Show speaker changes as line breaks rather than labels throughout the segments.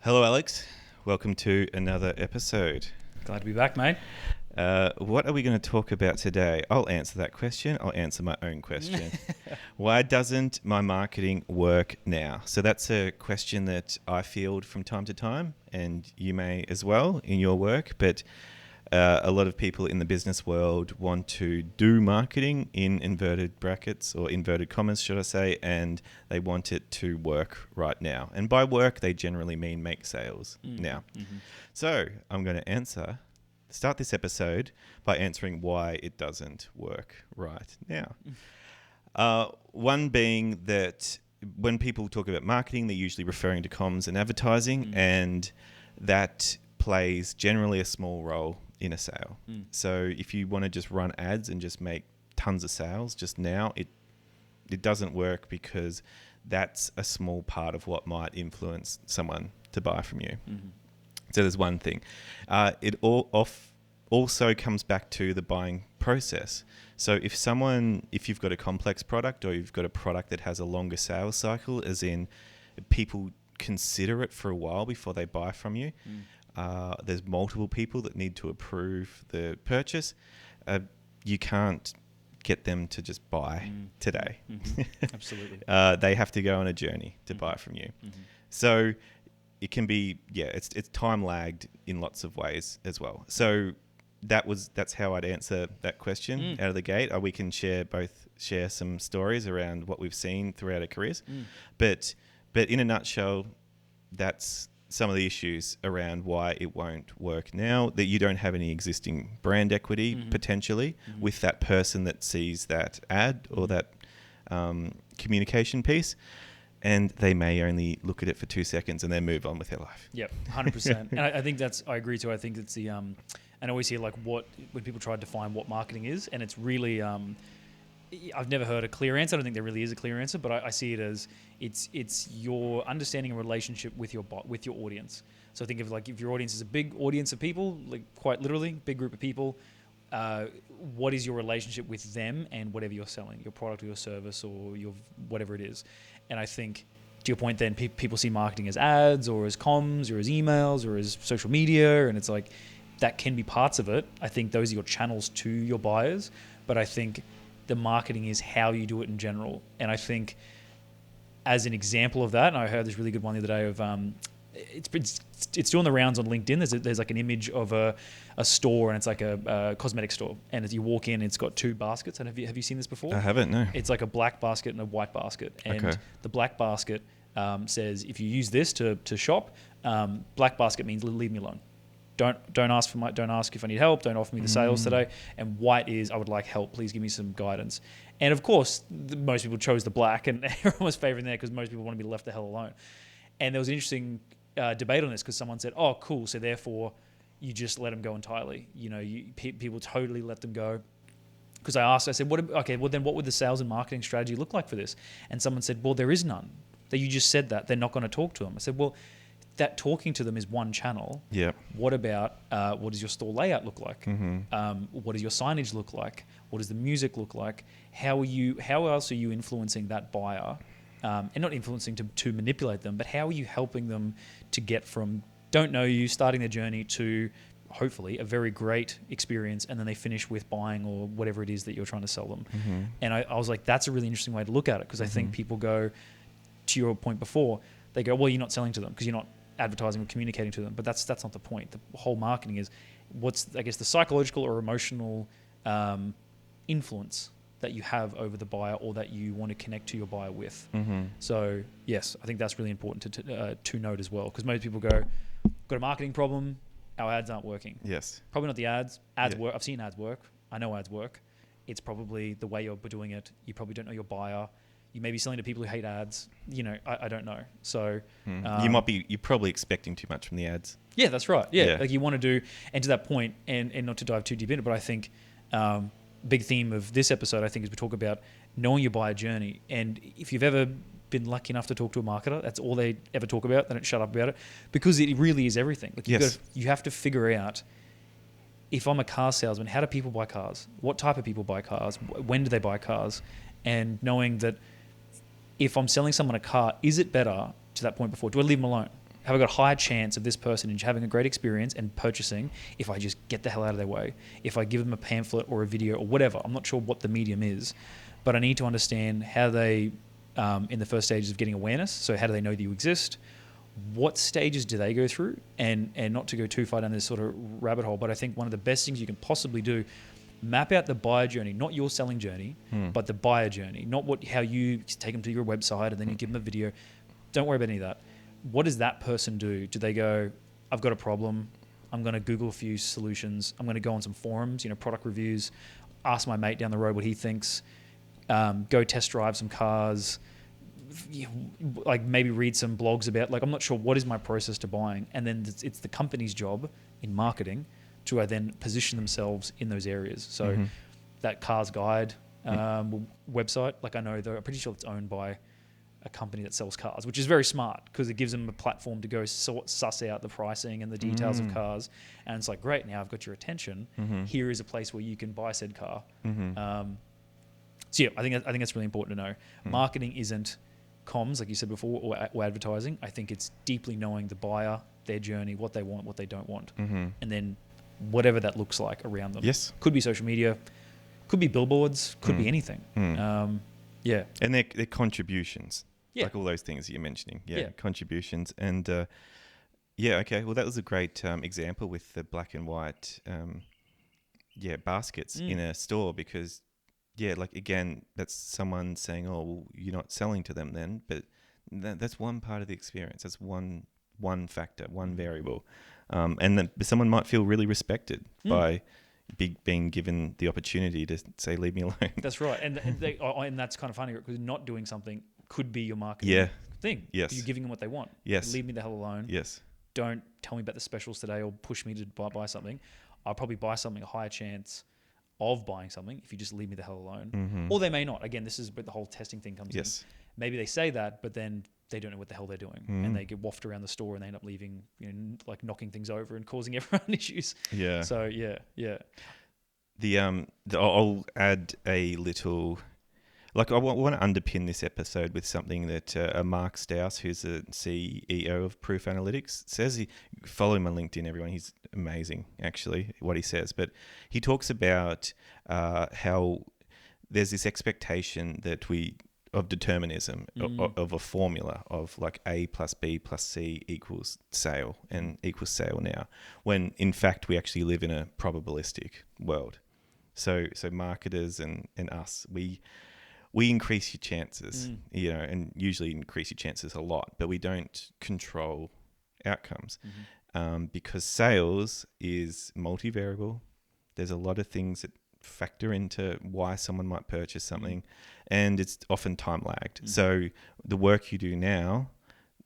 Hello, Alex. Welcome to another episode.
Glad to be back, mate.
What are we going to talk about today? I'll answer that question. I'll answer my own question. Why doesn't my marketing work now? So that's a question that I field from time to time, and you may as well in your work. But a lot of people in the business world want to do marketing in inverted brackets or inverted commas, should I say, and they want it to work right now. And by work, they generally mean make sales now. Mm-hmm. So I'm going to start this episode by answering why it doesn't work right now. One being that when people talk about marketing, they're usually referring to comms and advertising, and that plays generally a small role in a sale. So if you want to just run ads and just make tons of sales just now, it doesn't work because that's a small part of what might influence someone to buy from you. Mm-hmm. So there's one thing. It also comes back to the buying process. So if you've got a complex product or you've got a product that has a longer sales cycle, as in people consider it for a while before they buy from you, there's multiple people that need to approve the purchase, you can't get them to just buy today.
Mm-hmm. Absolutely.
They have to go on a journey to buy from you. Mm-hmm. So it can be, it's time lagged in lots of ways as well. So that's how I'd answer that question out of the gate. We can share some stories around what we've seen throughout our careers. But in a nutshell, that's some of the issues around why it won't work now, that you don't have any existing brand equity potentially with that person that sees that ad or that communication piece, and they may only look at it for 2 seconds and then move on with their life.
Yep, 100%. And I think I agree too. I think it's the, and I always hear like when people try to define what marketing is, and it's really, I've never heard a clear answer. I don't think there really is a clear answer, but I see it as it's your understanding and relationship with your audience. So think of like if your audience is a big audience of people, like quite literally, big group of people, what is your relationship with them and whatever you're selling, your product or your service or your whatever it is. And I think to your point then, people see marketing as ads or as comms or as emails or as social media, and it's like that can be parts of it. I think those are your channels to your buyers, but I think the marketing is how you do it in general. And I think as an example of that, and I heard this really good one the other day of, it's doing the rounds on LinkedIn. There's like an image of a store, and it's like a cosmetic store. And as you walk in, it's got two baskets. And have you seen this before?
I haven't, no.
It's like a black basket and a white basket. And the black basket says, if you use this to shop, black basket means leave me alone. Don't ask if I need help. Don't offer me the sales today. And white is, I would like help. Please give me some guidance. And of course, most people chose the black, and everyone was favoring that because most people want to be left the hell alone. And there was an interesting debate on this because someone said, "Oh, cool. So therefore, you just let them go entirely. People totally let them go." Because I said, then what would the sales and marketing strategy look like for this? And someone said, "Well, there is none. That you just said that they're not going to talk to them." I said, "Well, that talking to them is one channel.
Yeah.
What about what does your store layout look like? What does your signage look like? What does the music look like? How else are you influencing that buyer? And not influencing to manipulate them, but how are you helping them to get from don't know you, starting their journey to hopefully a very great experience, and then they finish with buying or whatever it is that you're trying to sell them." And I was like, that's a really interesting way to look at it, because I think people go, to your point before, they go, well, you're not selling to them because you're not advertising or communicating to them. But that's not the point. The whole marketing is what's, I guess, the psychological or emotional influence that you have over the buyer, or that you want to connect to your buyer with. So yes, I think that's really important to note as well, because most people go, got a marketing problem, our ads aren't working.
Yes.
Probably not the ads work. I've seen ads work. I know ads work. It's probably the way you're doing it. You probably don't know your buyer. You may be selling to people who hate ads. I don't know. So
you're probably expecting too much from the ads.
Yeah, that's right. Yeah. Like you want to do, and to that point, and not to dive too deep into it, but I think big theme of this episode, I think, is we talk about knowing your buyer journey. And if you've ever been lucky enough to talk to a marketer, that's all they ever talk about. They don't shut up about it, because it really is everything. Like you have to figure out, if I'm a car salesman, how do people buy cars? What type of people buy cars? When do they buy cars? And knowing that if I'm selling someone a car, is it better, to that point before, do I leave them alone? have I got a higher chance of this person having a great experience and purchasing if I just get the hell out of their way? If I give them a pamphlet or a video or whatever, I'm not sure what the medium is, but I need to understand how they, in the first stages of getting awareness. So how do they know that you exist? What stages do they go through? And not to go too far down this sort of rabbit hole, but I think one of the best things you can possibly do, map out the buyer journey, not your selling journey, but the buyer journey, not how you take them to your website and then you give them a video. Don't worry about any of that. What does that person do? Do they go, I've got a problem, I'm going to Google a few solutions, I'm going to go on some forums, product reviews, ask my mate down the road what he thinks, go test drive some cars, like maybe read some blogs about, like, I'm not sure what is my process to buying. And then it's the company's job in marketing to then position themselves in those areas. So that Cars Guide website, like I'm pretty sure it's owned by a company that sells cars, which is very smart because it gives them a platform to go suss out the pricing and the details of cars. And it's like, great, now I've got your attention. Here is a place where you can buy said car. So yeah, I think that's really important to know. Marketing isn't comms, like you said before, or advertising. I think it's deeply knowing the buyer, their journey, what they want, what they don't want, and then whatever that looks like around them.
Yes.
Could be social media, could be billboards, could be anything. Yeah.
And their contributions.
Yeah.
Like all those things that you're mentioning.
Yeah.
Contributions. And okay. Well, that was a great example with the black and white baskets in a store because, like, again, that's someone saying, oh, well, you're not selling to them then. But that's one part of the experience. That's one factor, one variable. And then someone might feel really respected by being given the opportunity to say, leave me alone.
That's right. And that's kind of funny because not doing something could be your marketing thing.
Yes.
You're giving them what they want.
Yes.
Leave me the hell alone.
Yes.
Don't tell me about the specials today or push me to buy something. I'll probably buy something, a higher chance of buying something if you just leave me the hell alone. Or they may not. Again, this is where the whole testing thing comes in. Maybe they say that, but then they don't know what the hell they're doing. And they get wafted around the store and they end up leaving, like knocking things over and causing everyone issues. Yeah. So, yeah.
I'll add a little... Like, I want to underpin this episode with something that Mark Stouse, who's the CEO of Proof Analytics, says. Follow him on LinkedIn, everyone. He's amazing, actually, what he says. But he talks about how there's this expectation of determinism, of a formula of like A plus B plus C equals sale and equals sale now, when in fact we actually live in a probabilistic world. So marketers and us, we increase your chances, and usually increase your chances a lot, but we don't control outcomes because sales is multivariable. There's a lot of things that factor into why someone might purchase something, and it's often time lagged. So the work you do now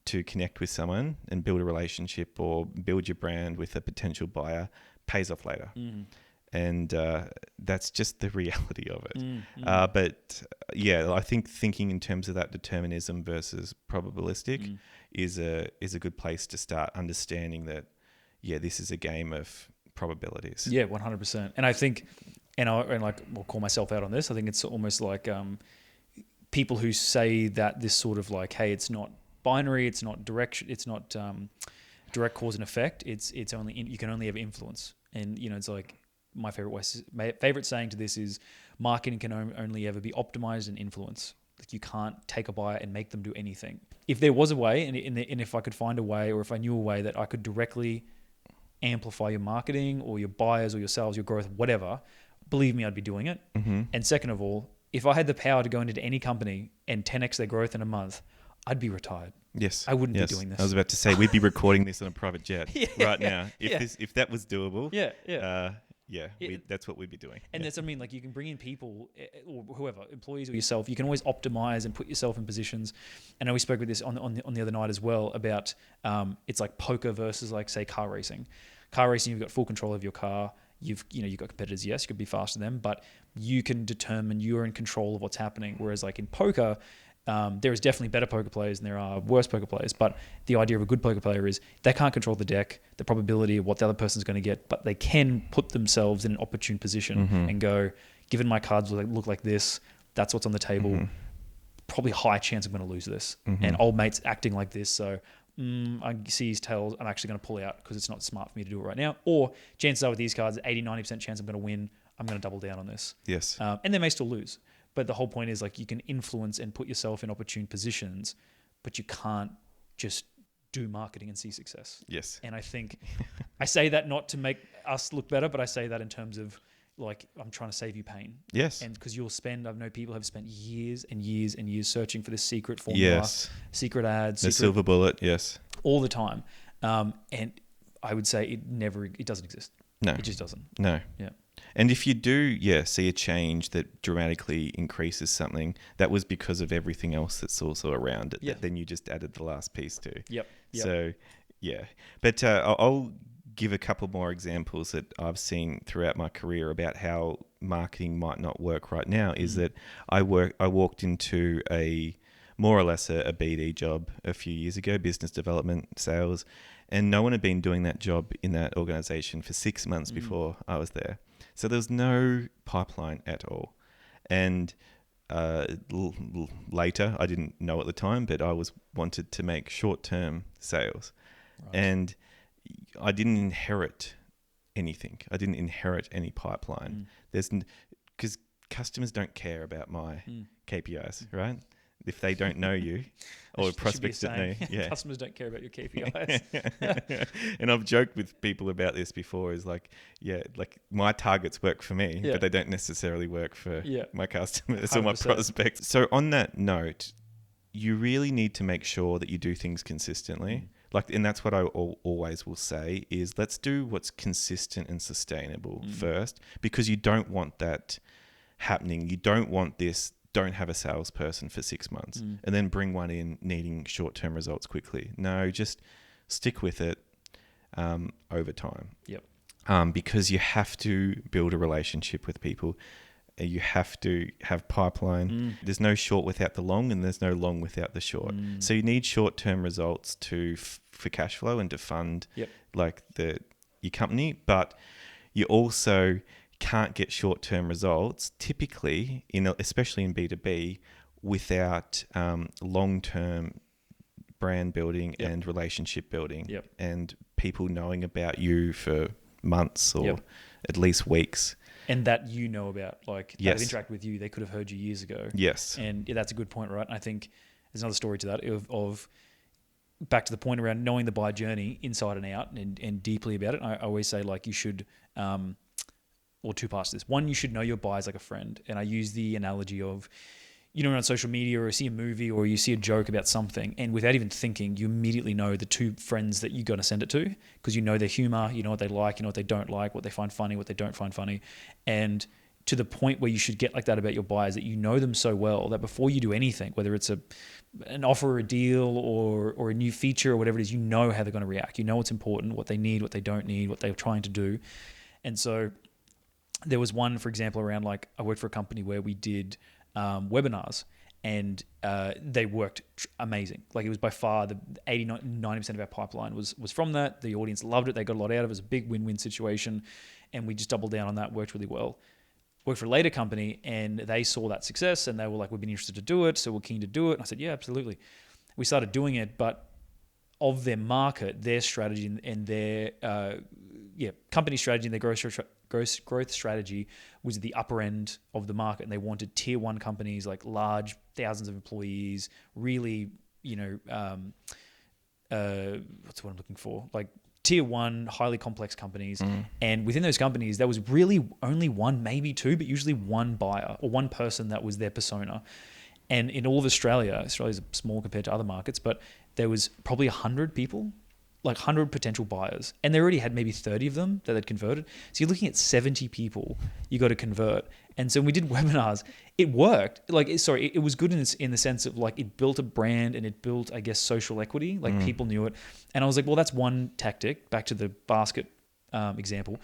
to connect with someone and build a relationship or build your brand with a potential buyer pays off later. And that's just the reality of it. But I think thinking in terms of that determinism versus probabilistic is a good place to start understanding that, this is a game of probabilities. Yeah,
100%. And I think, and like I'll call myself out on this, I think it's almost like people who say that this sort of like, hey, it's not binary, it's not direction, it's not direct cause and effect. It's only you can only have influence, and it's like. My favorite saying to this is marketing can only ever be optimized and influenced. Like you can't take a buyer and make them do anything. If there was a way, and if I could find a way, or if I knew a way that I could directly amplify your marketing or your buyers or your sales, your growth, whatever, believe me, I'd be doing it. And second of all, if I had the power to go into any company and 10x their growth in a month, I'd be retired.
Yes.
I wouldn't be doing this.
I was about to say, we'd be recording this on a private jet right now. If that was doable. That's what we'd be doing.
And that's what I mean. Like you can bring in people or whoever, employees or yourself. You can always optimize and put yourself in positions. And I know we spoke with this on the other night as well about it's like poker versus like say car racing. Car racing, you've got full control of your car. You've got competitors. Yes, you could be faster than them, but you can determine you're in control of what's happening. Whereas like in poker. There is definitely better poker players and there are worse poker players, but the idea of a good poker player is they can't control the deck, the probability of what the other person's going to get, but they can put themselves in an opportune position and go, given my cards look like this, that's what's on the table, probably high chance I'm going to lose this. And old mate's acting like this, so I see his tails, I'm actually going to pull out because it's not smart for me to do it right now. Or chances are with these cards, 80-90% chance I'm going to win. I'm going to double down on this.
Yes.
And they may still lose. But the whole point is like you can influence and put yourself in opportune positions, but you can't just do marketing and see success.
Yes.
And I think I say that not to make us look better, but I say that in terms of like I'm trying to save you pain.
Yes.
And because I know people have spent years and years and years searching for this secret formula,
Yes.
secret ads,
The silver bullet. Yes.
all the time. And I would say it doesn't exist.
No.
It just doesn't.
No.
Yeah.
And if you do, see a change that dramatically increases something, that was because of everything else that's also around it.
Yeah.
That then you just added the last piece to.
Yep.
So, yeah. But I'll give a couple more examples that I've seen throughout my career about how marketing might not work right now. Is that I walked into more or less a BD job a few years ago, business development, sales, and no one had been doing that job in that organization for 6 months before I was there. So there was no pipeline at all. And later, I didn't know at the time, but I wanted to make short-term sales. Right. And I didn't inherit anything. I didn't inherit any pipeline. Because customers don't care about my KPIs, right? If they don't know you, or prospects don't know,
customers don't care about your KPIs.
And I've joked with people about this before. Is like my targets work for me, but they don't necessarily work for my customers 100%. Or my prospects. So on that note, you really need to make sure that you do things consistently. And that's what I always will say is let's do what's consistent and sustainable first, because you don't want that happening. You don't want this. Don't have a salesperson for 6 months and then bring one in needing short-term results quickly. No, just stick with it over time.
Yep.
Because you have to build a relationship with people. You have to have pipeline. There's no short without the long, and there's no long without the short. So you need short-term results for cash flow and to fund your company, but you also can't get short-term results typically especially in B2B without long-term brand building and relationship building and people knowing about you for months or at least weeks.
And that about, they've interacted with you, they could have heard you years ago.
Yes.
And that's a good point, right? And I think there's another story to that of back to the point around knowing the buyer journey inside and out and deeply about it. I always say you should or two parts to this. One, you should know your buyers like a friend. And I use the analogy of, on social media or see a movie or you see a joke about something, and without even thinking, you immediately know the two friends that you're going to send it to because you know their humor, you know what they like, you know what they don't like, what they find funny, what they don't find funny. And to the point where you should get like that about your buyers, that you know them so well that before you do anything, whether it's an offer or a deal or a new feature or whatever it is, you know how they're going to react. You know what's important, what they need, what they don't need, what they're trying to do. And so there was one, for example, around I worked for a company where we did webinars, and they worked amazing. It was by far the 80-90% of our pipeline was from that. The audience loved it. They got a lot out of it. It was a big win-win situation, and we just doubled down on that. Worked really well. Worked for a later company, and they saw that success, and they were like, "We've been interested to do it, so we're keen to do it." And I said, "Yeah, absolutely." We started doing it, but of their market, their strategy, and their company strategy and their growth strategy was at the upper end of the market, and they wanted tier one companies, large, thousands of employees, really, what's what I'm looking for, tier one, highly complex companies. And within those companies, there was really only one, maybe two, but usually one buyer or one person that was their persona. And in all of Australia's small compared to other markets, but there was probably 100 people, 100 potential buyers. And they already had maybe 30 of them that had converted. So you're looking at 70 people you got to convert. And so when we did webinars, it worked. It was good in the sense of it built a brand and it built, I guess, social equity. People knew it. And I was like, well, that's one tactic. Back to the basket example.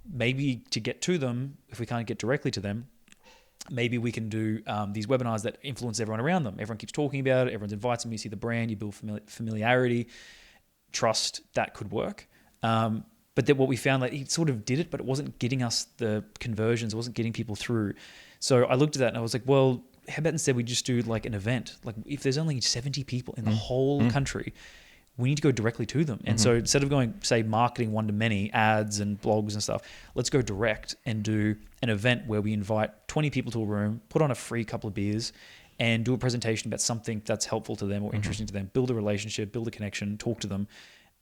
Maybe to get to them, if we can't get directly to them, maybe we can do these webinars that influence everyone around them. Everyone keeps talking about it. Everyone's invites them. You see the brand. You build familiarity, trust. That could work. But then what we found, it sort of did it, but it wasn't getting us the conversions. It wasn't getting people through. So I looked at that and I was like, well, how about instead we just do an event? If there's only 70 people in the whole country, we need to go directly to them. And so instead of going, say, marketing one-to-many, ads and blogs and stuff, let's go direct and do an event where we invite 20 people to a room, put on a free couple of beers, and do a presentation about something that's helpful to them or interesting to them, build a relationship, build a connection, talk to them.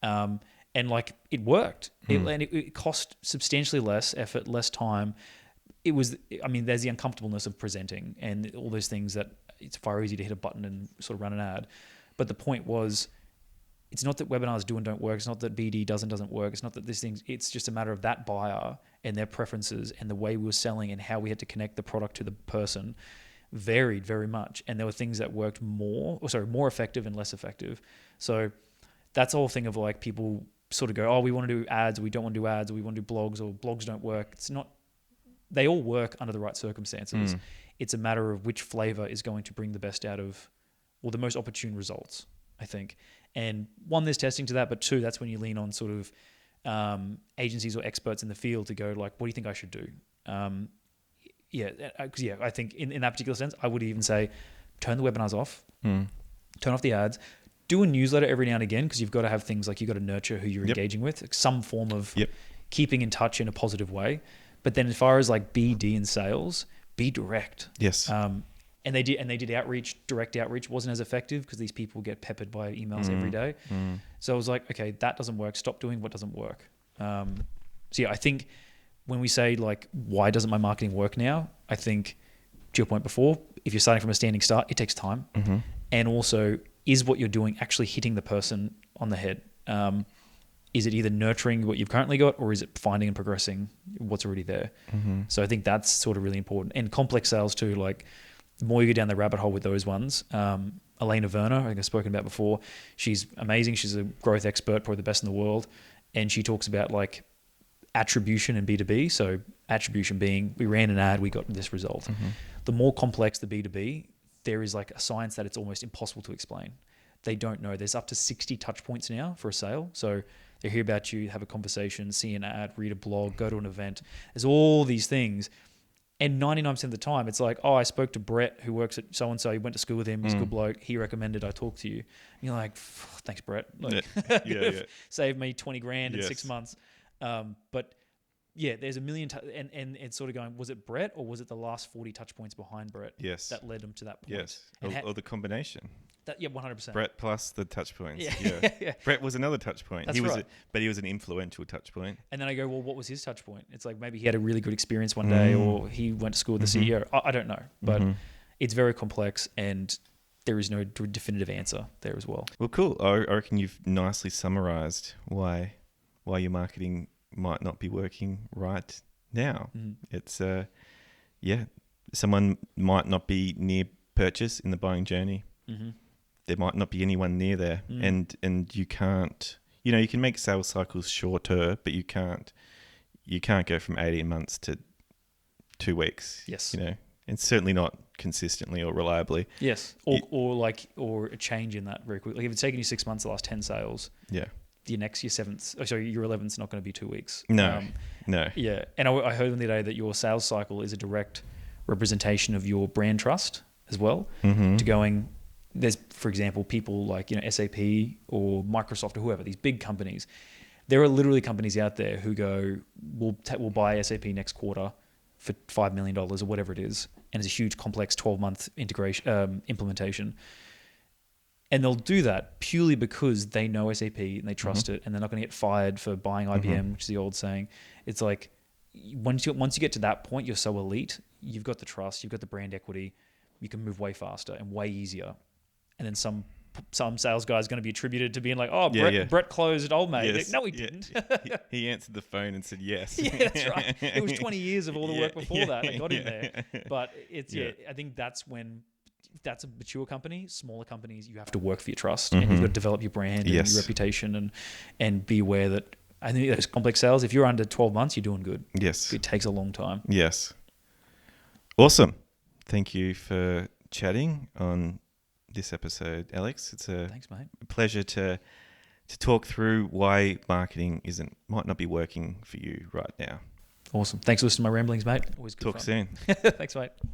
And like it worked. It cost substantially less effort, less time. There's the uncomfortableness of presenting and all those things that it's far easier to hit a button and sort of run an ad. But the point was, it's not that webinars do and don't work. It's not that BD doesn't work. It's not that these things, it's just a matter of that buyer and their preferences and the way we were selling and how we had to connect the product to the person varied very much. And there were things that worked more effective and less effective. So that's the whole thing of like people sort of go, oh, we want to do ads, or we don't want to do ads, or we want to do blogs, or blogs don't work. It's not, they all work under the right circumstances. It's a matter of which flavor is going to bring the best out of, or the most opportune results, I think. And one, there's testing to that, but two, that's when you lean on sort of agencies or experts in the field to go like, what do you think I should do? I think in that particular sense, I would even say, turn the webinars off, turn off the ads, do a newsletter every now and again, because you've got to have things like you've got to nurture who you're engaging with, some form of keeping in touch in a positive way. But then as far as like BD and sales, be direct.
Yes.
And they did outreach. Direct outreach wasn't as effective because these people get peppered by emails every day. So I was like, okay, that doesn't work. Stop doing what doesn't work. I think when we say like, why doesn't my marketing work now? I think to your point before, if you're starting from a standing start, it takes time. And also, is what you're doing actually hitting the person on the head? Is it either nurturing what you've currently got, or is it finding and progressing what's already there? So I think that's sort of really important. And complex sales too, like the more you go down the rabbit hole with those ones, Elena Werner, I think I've spoken about before, she's amazing. She's a growth expert, probably the best in the world. And she talks about like attribution in B2B. So attribution being, we ran an ad, we got this result. The more complex the B2B, there is like a science that it's almost impossible to explain. They don't know. There's up to 60 touch points now for a sale. So they hear about you, have a conversation, see an ad, read a blog, go to an event. There's all these things. And 99% of the time, it's like, oh, I spoke to Brett, who works at so-and-so. He went to school with him. He's a good bloke. He recommended I talk to you. And you're like, thanks, Brett. Like, saved me 20 grand in 6 months. But yeah, there's a million, and it's sort of going, was it Brett, or was it the last 40 touch points behind Brett that led him to that point?
Yes, or the combination.
100%.
Brett plus the touch points.
Yeah.
Brett was another touch point.
That's right.
But he was an influential touch point.
And then I go, well, what was his touch point? It's like maybe he had a really good experience one day, or he went to school with the CEO. I don't know, but it's very complex, and there is no definitive answer there as well.
Well, cool. I reckon you've nicely summarized why your marketing might not be working right now. It's someone might not be near purchase in the buying journey. There might not be anyone near there, and you can't, you can make sales cycles shorter, but you can't go from 18 months to 2 weeks.
Yes.
And certainly not consistently or reliably.
Yes. Or a change in that very quickly. Like if it's taken you 6 months, the last 10 sales. Yeah. Your 11th's not going to be 2 weeks.
No.
Yeah. And I heard the other day that your sales cycle is a direct representation of your brand trust as well. To going, there's, for example, people like, SAP or Microsoft or whoever, these big companies. There are literally companies out there who go, we'll buy SAP next quarter for $5 million or whatever it is. And it's a huge, complex 12-month implementation. And they'll do that purely because they know SAP and they trust it, and they're not going to get fired for buying IBM, which is the old saying. It's like once you get to that point, you're so elite, you've got the trust, you've got the brand equity, you can move way faster and way easier. And then some sales guy is going to be attributed to being like, oh, Brett closed at Old Mate.
Yes.
No, he didn't.
He answered the phone and said yes.
Yeah, that's right. It was 20 years of all the work before that got him there. But I think that's when. That's a mature company. Smaller companies, you have to work for your trust, and you've got to develop your brand and your reputation, and be aware that I think those complex sales, if you're under 12 months, you're doing good.
Yes.
It takes a long time.
Yes. Awesome. Thank you for chatting on this episode, Alex.
Thanks, mate.
Pleasure to talk through why marketing might not be working for you right now.
Awesome. Thanks for listening to my ramblings, mate. Always good
Talk
fun.
soon.
Thanks, mate.